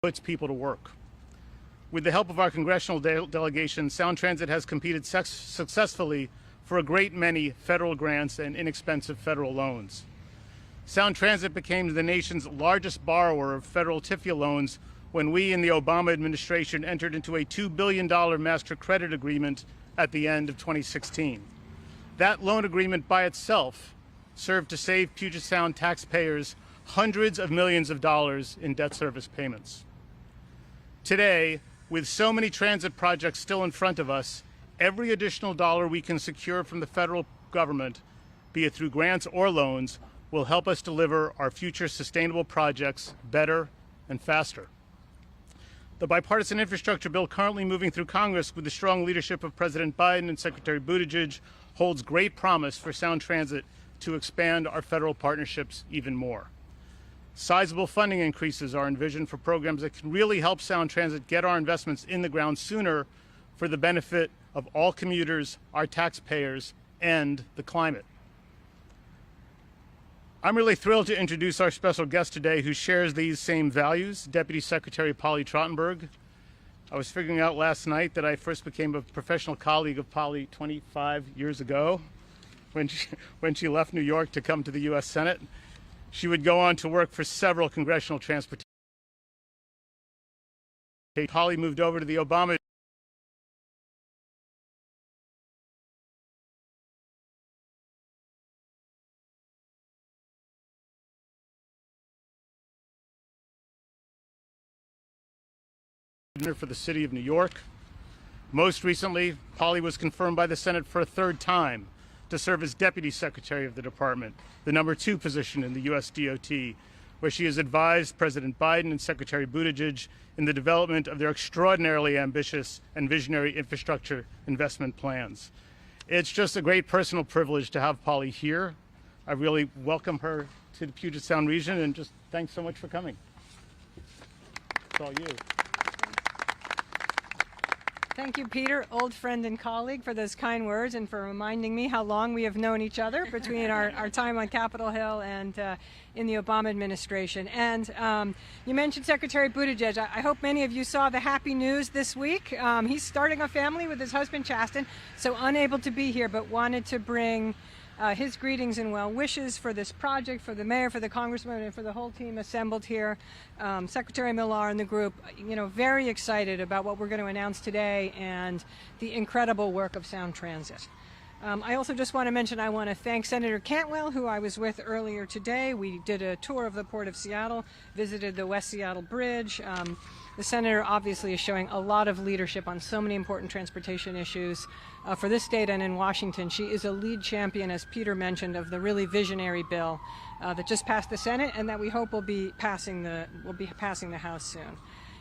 puts people to work. With the help of our congressional delegation, Sound Transit has competed successfully for a great many federal grants and inexpensive federal loans. Sound Transit became the nation's largest borrower of federal TIFIA loans when we in the Obama administration entered into a $2 billion master credit agreement at the end of 2016. That loan agreement by itself served to save Puget Sound taxpayers hundreds of millions of dollars in debt service payments. Today, with so many transit projects still in front of us, every additional dollar we can secure from the federal government, be it through grants or loans, will help us deliver our future sustainable projects better and faster. The bipartisan infrastructure bill currently moving through Congress with the strong leadership of President Biden and Secretary Buttigieg holds great promise for Sound Transit to expand our federal partnerships even more. Sizable funding increases are envisioned for programs that can really help Sound Transit get our investments in the ground sooner for the benefit of all commuters, our taxpayers, and the climate. I'm really thrilled to introduce our special guest today who shares these same values, Deputy Secretary Polly Trottenberg. I was figuring out last night that I first became a professional colleague of Polly 25 years ago when she left New York to come to the U.S. Senate. She would go on to work for several congressional transportation. Polly moved over to the Obama for the city of New York. Most recently, Polly was confirmed by the Senate for a third time to serve as Deputy Secretary of the Department, the #2 position in the U.S. DOT, where she has advised President Biden and Secretary Buttigieg in the development of their extraordinarily ambitious and visionary infrastructure investment plans. It's just a great personal privilege to have Polly here. I really welcome her to the Puget Sound region, and just thanks so much for coming. It's all you. Thank you, Peter, old friend and colleague, for those kind words and for reminding me how long we have known each other between our time on Capitol Hill and in the Obama administration. And you mentioned Secretary Buttigieg. I hope many of you saw the happy news this week. He's starting a family with his husband, Chasten, so unable to be here, but wanted to bring his greetings and well wishes for this project, for the mayor, for the congressman, and for the whole team assembled here. Secretary Millar and the group, very excited about what we're going to announce today and the incredible work of Sound Transit. I also just want to mention I want to thank Senator Cantwell, who I was with earlier today. We did a tour of the Port of Seattle, visited the West Seattle Bridge. The senator obviously is showing a lot of leadership on so many important transportation issues for this state and in Washington. She is a lead champion, as Peter mentioned, of the really visionary bill that just passed the Senate and that we hope will be passing the House soon.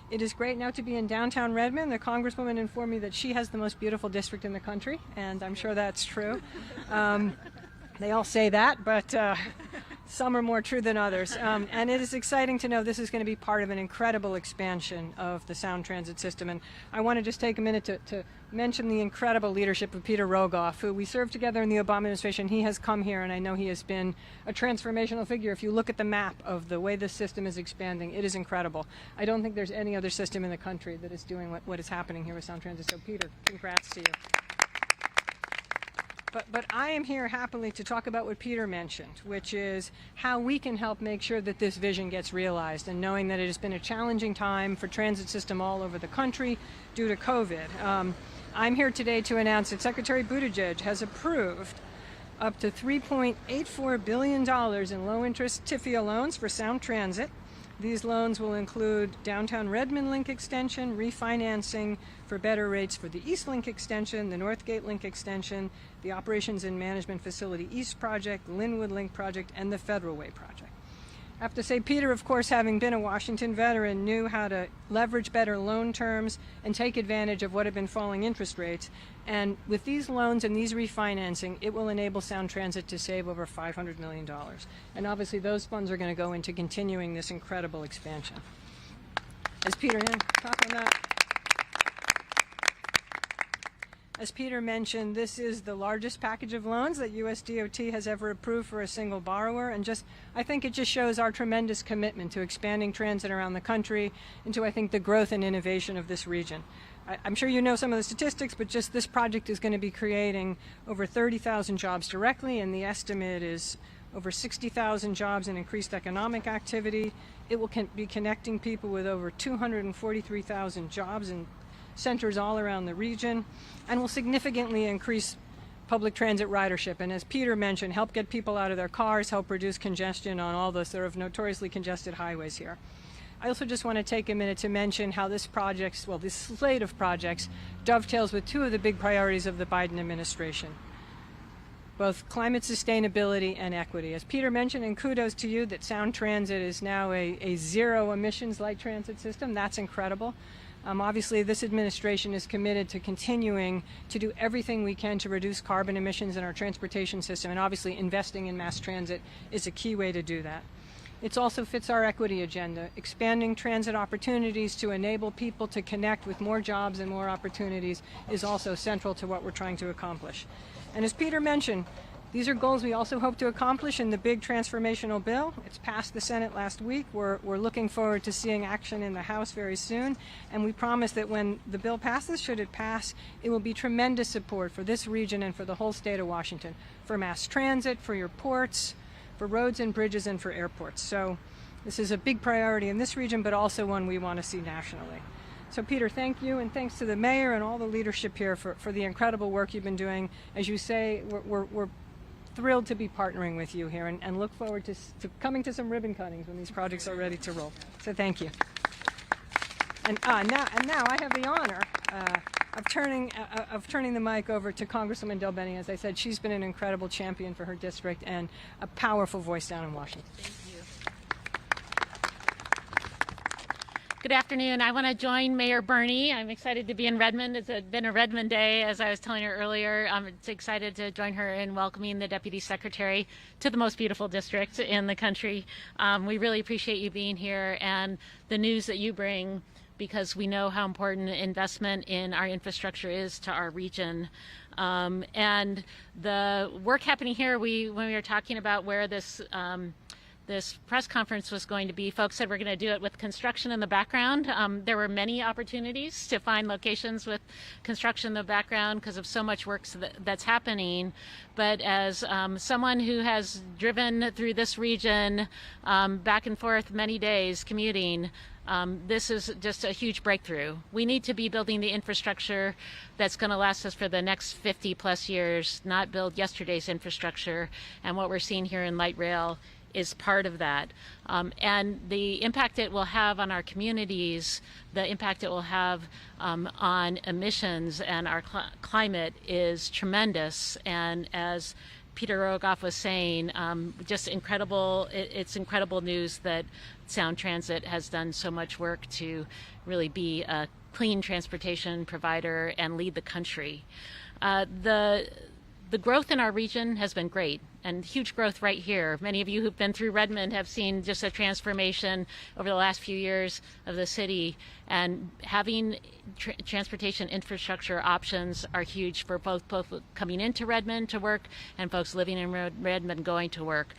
It is great now to be in downtown Redmond. The Congresswoman informed me that she has the most beautiful district in the country, and I'm sure that's true. They all say that, but some are more true than others. And it is exciting to know this is going to be part of an incredible expansion of the Sound Transit system. And I want to just take a minute to mention the incredible leadership of Peter Rogoff, who we served together in the Obama administration. He has come here, and I know he has been a transformational figure. If you look at the map of the way this system is expanding, it is incredible. I don't think there's any other system in the country that is doing what is happening here with Sound Transit. So Peter, congrats to you. But I am here happily to talk about what Peter mentioned, which is how we can help make sure that this vision gets realized, and knowing that it has been a challenging time for transit system all over the country due to COVID. I'm here today to announce that Secretary Buttigieg has approved up to $3.84 billion in low-interest TIFIA loans for Sound Transit. These loans will include downtown Redmond Link extension, refinancing for better rates for the East Link extension, the Northgate Link extension, the Operations and Management Facility East project, Linwood Link project, and the Federal Way project. I have to say, Peter, of course, having been a Washington veteran, knew how to leverage better loan terms and take advantage of what had been falling interest rates. And with these loans and these refinancing, it will enable Sound Transit to save over $500 million. And obviously those funds are going to go into continuing this incredible expansion. As Peter talked on that. As Peter mentioned, this is the largest package of loans that USDOT has ever approved for a single borrower, and I think it just shows our tremendous commitment to expanding transit around the country and to, I think, the growth and innovation of this region. I'm sure you know some of the statistics, but just this project is going to be creating over 30,000 jobs directly, and the estimate is over 60,000 jobs in increased economic activity. It will be connecting people with over 243,000 jobs in centers all around the region, and will significantly increase public transit ridership. And as Peter mentioned, help get people out of their cars, help reduce congestion on all the sort of notoriously congested highways here. I also just want to take a minute to mention how this slate of projects dovetails with two of the big priorities of the Biden administration, both climate sustainability and equity. As Peter mentioned, and kudos to you that Sound Transit is now a zero emissions light transit system. That's incredible. Obviously, this administration is committed to continuing to do everything we can to reduce carbon emissions in our transportation system, and obviously investing in mass transit is a key way to do that. It also fits our equity agenda. Expanding transit opportunities to enable people to connect with more jobs and more opportunities is also central to what we're trying to accomplish. And as Peter mentioned, these are goals we also hope to accomplish in the big transformational bill. It's passed the Senate last week. We're looking forward to seeing action in the House very soon. And we promise that when the bill passes, should it pass, it will be tremendous support for this region and for the whole state of Washington, for mass transit, for your ports, for roads and bridges, and for airports. So this is a big priority in this region, but also one we want to see nationally. So Peter, thank you, and thanks to the mayor and all the leadership here for the incredible work you've been doing. As you say, we're thrilled to be partnering with you here, and look forward to coming to some ribbon cuttings when these projects are ready to roll. So thank you. And now I have the honor of turning the mic over to Congresswoman Del Benny. As I said, she's been an incredible champion for her district and a powerful voice down in Washington. Thank you. Good afternoon. I want to join Mayor Bernie. I'm excited to be in Redmond. It's been a Redmond day, as I was telling her earlier. I'm excited to join her in welcoming the Deputy Secretary to the most beautiful district in the country. We really appreciate you being here and the news that you bring, because we know how important investment in our infrastructure is to our region. And the work happening here, when we were talking about where this press conference was going to be, folks said we're going to do it with construction in the background. There were many opportunities to find locations with construction in the background because of so much work that's happening. But as someone who has driven through this region back and forth many days commuting, this is just a huge breakthrough. We need to be building the infrastructure that's going to last us for the next 50 plus years, not build yesterday's infrastructure. And what we're seeing here in light rail is part of that. And the impact it will have on our communities, the impact it will have on emissions and our climate is tremendous. And as Peter Rogoff was saying, just incredible. It's incredible news that Sound Transit has done so much work to really be a clean transportation provider and lead the country. The growth in our region has been great, and huge growth right here. Many of you who've been through Redmond have seen just a transformation over the last few years of the city, and having transportation infrastructure options are huge for both coming into Redmond to work and folks living in Redmond going to work.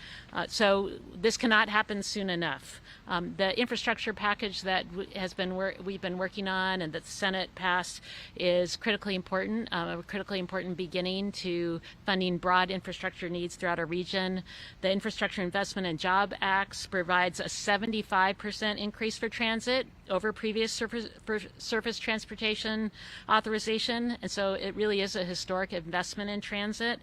So this cannot happen soon enough. The infrastructure package that we've been working on and that the Senate passed is critically important, a critically important beginning to funding broad infrastructure needs throughout our region. The Infrastructure Investment and Job Acts provides a 75% increase for transit over previous surface transportation authorization, and so it really is a historic investment in transit.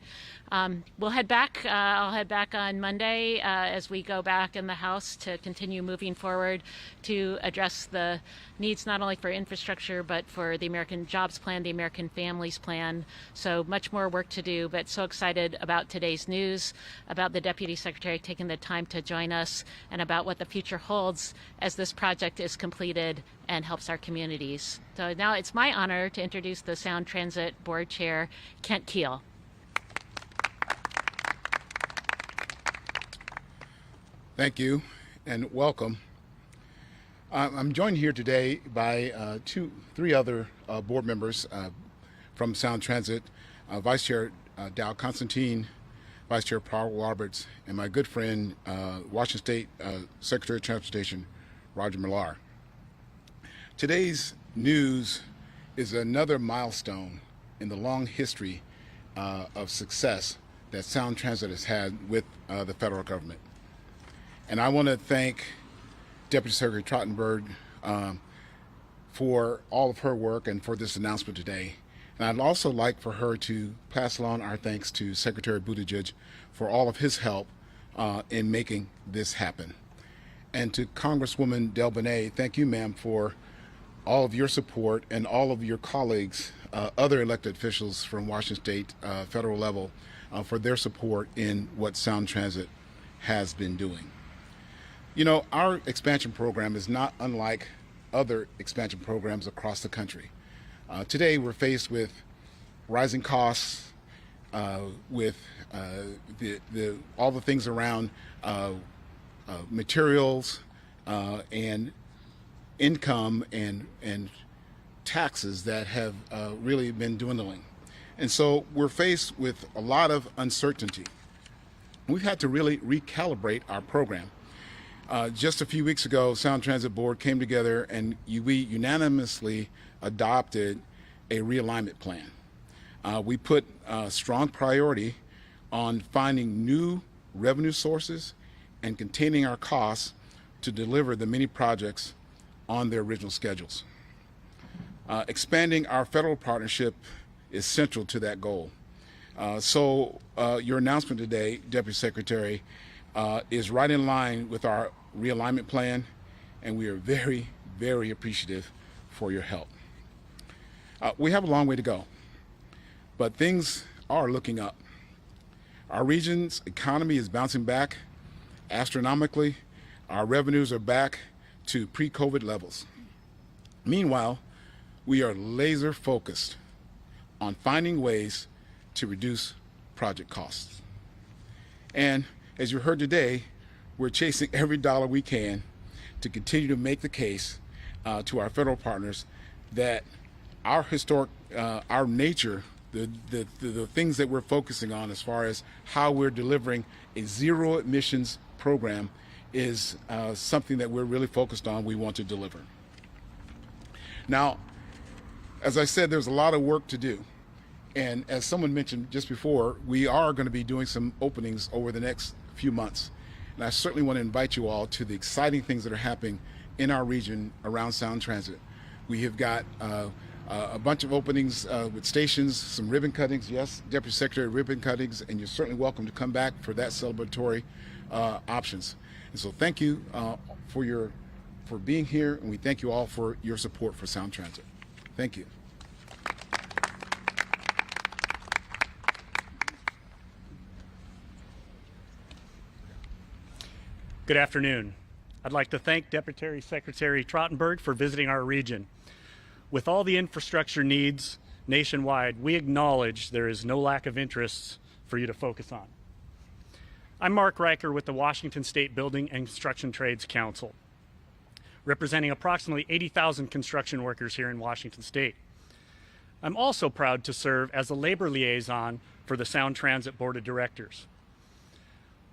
We'll head back. I'll head back on Monday as we go back in the House to continue moving forward to address the needs not only for infrastructure but for the American Jobs Plan, the American Families Plan. So much more work to do, but so excited about today's news, about the Deputy Secretary taking the time to join us, and about what the future holds as this project is completed and helps our communities. So now it's my honor to introduce the Sound Transit Board Chair, Kent Keel. Thank you and welcome. I'm joined here today by three other board members. from Sound Transit, Vice Chair Dow Constantine, Vice Chair Paul Roberts, and my good friend, Washington State Secretary of Transportation, Roger Millar. Today's news is another milestone in the long history of success that Sound Transit has had with the federal government. And I want to thank Deputy Secretary Trottenberg for all of her work and for this announcement today. And I'd also like for her to pass along our thanks to Secretary Buttigieg for all of his help in making this happen. And to Congresswoman Del Bonet, thank you, ma'am, for all of your support and all of your colleagues, other elected officials from Washington State federal level, for their support in what Sound Transit has been doing. You know, our expansion program is not unlike other expansion programs across the country. Today, we're faced with rising costs, with all the things around materials and income and taxes that have really been dwindling. And so we're faced with a lot of uncertainty. We've had to really recalibrate our program. Just a few weeks ago, Sound Transit Board came together and we unanimously adopted a realignment plan. We put strong priority on finding new revenue sources and containing our costs to deliver the many projects on their original schedules. Expanding our federal partnership is central to that goal. So your announcement today, Deputy Secretary, is right in line with our realignment plan, and we are very, very appreciative for your help. We have a long way to go, but things are looking up. Our region's economy is bouncing back astronomically. Our revenues are back to pre-COVID levels. Meanwhile, we are laser focused on finding ways to reduce project costs. And as you heard today, we're chasing every dollar we can to continue to make the case to our federal partners that our historic, our nature, the things that we're focusing on as far as how we're delivering a zero emissions program is something that we're really focused on, we want to deliver. Now, as I said, there's a lot of work to do. And as someone mentioned just before, we are going to be doing some openings over the next few months. And I certainly want to invite you all to the exciting things that are happening in our region around Sound Transit. We have got a bunch of openings with stations, some ribbon cuttings, yes, Deputy Secretary, ribbon cuttings, and you're certainly welcome to come back for that celebratory options. And so thank you for being here, and we thank you all for your support for Sound Transit. Thank you. Good afternoon. I'd like to thank Deputy Secretary Trottenberg for visiting our region. With all the infrastructure needs nationwide, we acknowledge there is no lack of interests for you to focus on. I'm Mark Riker with the Washington State Building and Construction Trades Council, representing approximately 80,000 construction workers here in Washington State. I'm also proud to serve as the labor liaison for the Sound Transit Board of Directors.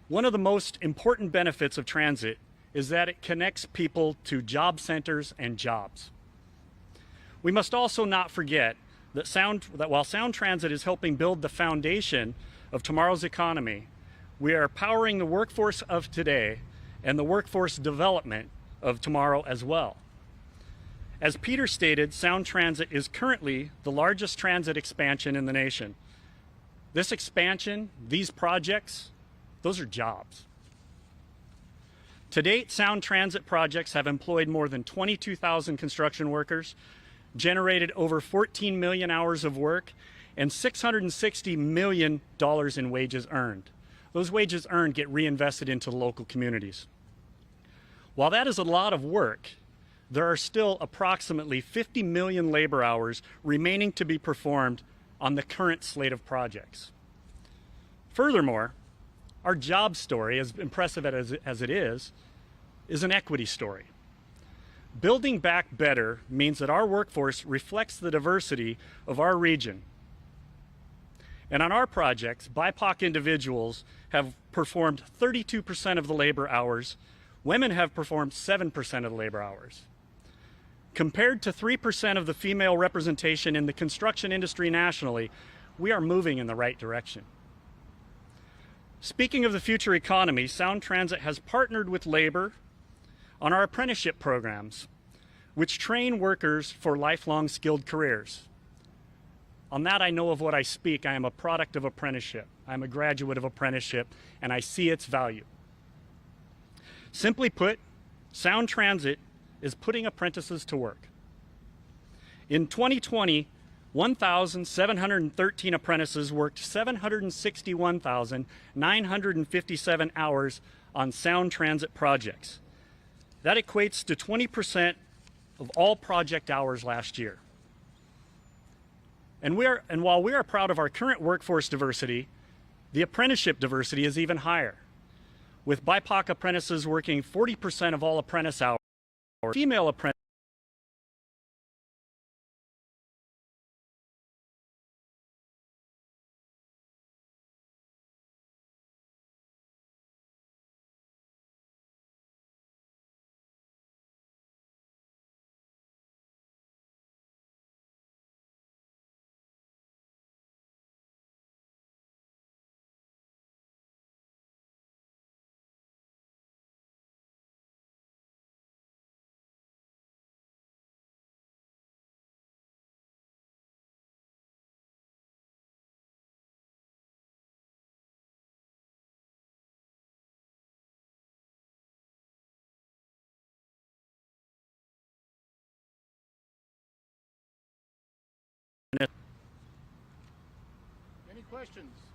One of the most important benefits of transit is that it connects people to job centers and jobs. We must also not forget that while Sound Transit is helping build the foundation of tomorrow's economy, we are powering the workforce of today and the workforce development of tomorrow as well. As Peter stated, Sound Transit is currently the largest transit expansion in the nation. This expansion, these projects, those are jobs. To date, Sound Transit projects have employed more than 22,000 construction workers, generated over 14 million hours of work, and $660 million in wages earned. Those wages earned get reinvested into local communities. While that is a lot of work, there are still approximately 50 million labor hours remaining to be performed on the current slate of projects. Furthermore, our job story, as impressive as it is an equity story. Building back better means that our workforce reflects the diversity of our region And on our projects, BIPOC individuals have performed 32% of the labor hours. Women have performed 7% of the labor hours. Compared to 3% of the female representation in the construction industry nationally, we are moving in the right direction. Speaking of the future economy, Sound Transit has partnered with labor on our apprenticeship programs, which train workers for lifelong skilled careers. On that, I know of what I speak. I am a product of apprenticeship. I'm a graduate of apprenticeship, and I see its value. Simply put, Sound Transit is putting apprentices to work. In 2020, 1,713 apprentices worked 761,957 hours on Sound Transit projects. That equates to 20% of all project hours last year. And while we are proud of our current workforce diversity, the apprenticeship diversity is even higher, with BIPOC apprentices working 40% of all apprentice hours, female apprentices Any questions?